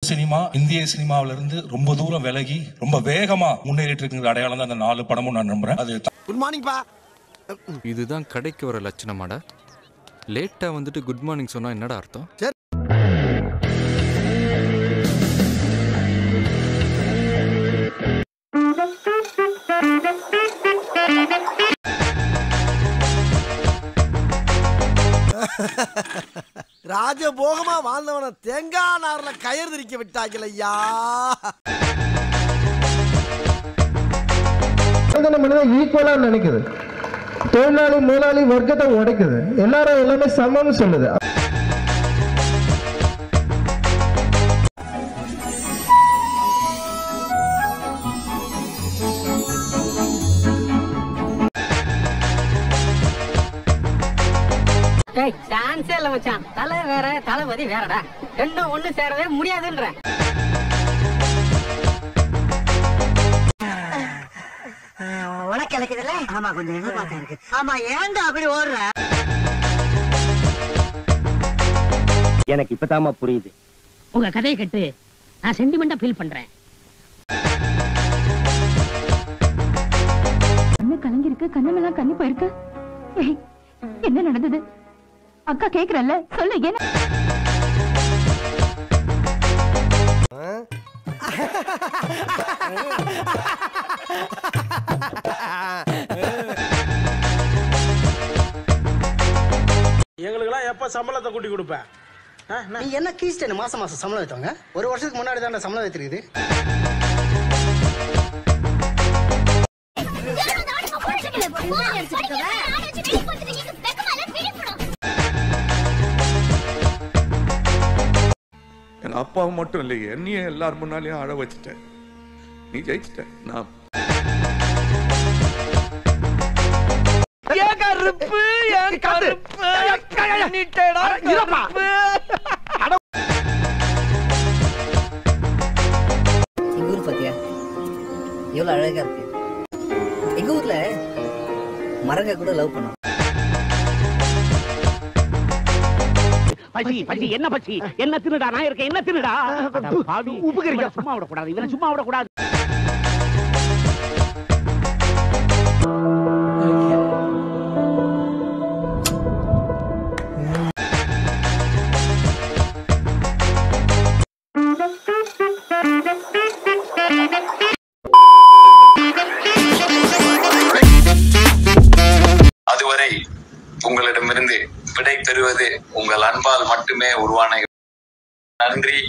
Cinema இந்திய சினிமாவில இருந்து ரொம்ப தூரம் விலகி ரொம்ப வேகமா முன்னேறிட்டு இருக்கிற அடையாளம் தான் அந்த 4 படமும் நான் நம்புறேன். அது குட் மார்னிங் பா. இதுதான் கடைக்கு வர லட்சணமாடா. லேட்டா வந்துட்டு குட் மார்னிங் சொன்னா என்னடா அர்த்தம்? ராஜபோகமா வாழ்ந்தவன தேங்காய் நார்ல கயிறு திரிக்க விட்டாங்க ஐயா. ஈக்குவலா நினைக்குது. தொழிலாளி முதலாளி வர்க்கத்தை உடைக்குது. எல்லாரும் எல்லாமே சமம்னு சொல்லுது. டான்ஸே இல்ல மச்சான். தலை வேற தளபதி வேறடா. ரெண்டும் ஒண்ணு சேரவே முடியாதுன்ற. உனக்கு கிடைக்குதுல்ல? ஆமா கொஞ்சம் எதிர்பார்த்தா இருக்கு. ஆமா ஏன்டா அப்படி ஓடுற? எனக்கு இப்பதாமா புரியுது. உங்க கதையை கேட்டு நான் சென்டிமெண்டா ஃபீல் பண்றேன். கண்ணு கலங்கி இருக்கு. கண்ணெல்லாம் கண்ணி போயிருக்கு. என்ன நடந்தது? அக்கா கேக்குறல்ல சொல்லு. என்ன எங்களுக்கெல்லாம் எப்ப சம்பளத்தை கூட்டி கொடுப்பேன்? நீ என்ன கீஸ்ட் மாசம் மாசம் சம்பளம் வைத்தவங்க? ஒரு வருஷத்துக்கு முன்னாடி தான் சம்பளம் வைத்திருக்குது. எங்க அப்பாவும் மட்டும் இல்லையே, என்னையும் எல்லாரும் முன்னாலையும் அழ வச்சுட்டேன். நீ ஜெயிச்சிட்ட. நான் எங்க ஊர் பாத்தியா எவ்வளவு அழகா இருக்கு. எங்க ஊர்ல மரங்க கூட லவ் பண்ணும். பசி பசி என்ன பசி என்ன தின்னுடா? நான் இருக்கேன் என்ன தின்னுடா? உப்பு கறிக்க சும்மா விடக்கூடாது. இவனை சும்மா விடக்கூடாது. அதுவரை உங்களிடமிருந்து விடை பெறுவது உங்கள் அன்பால் மட்டுமே உருவான. நன்றி.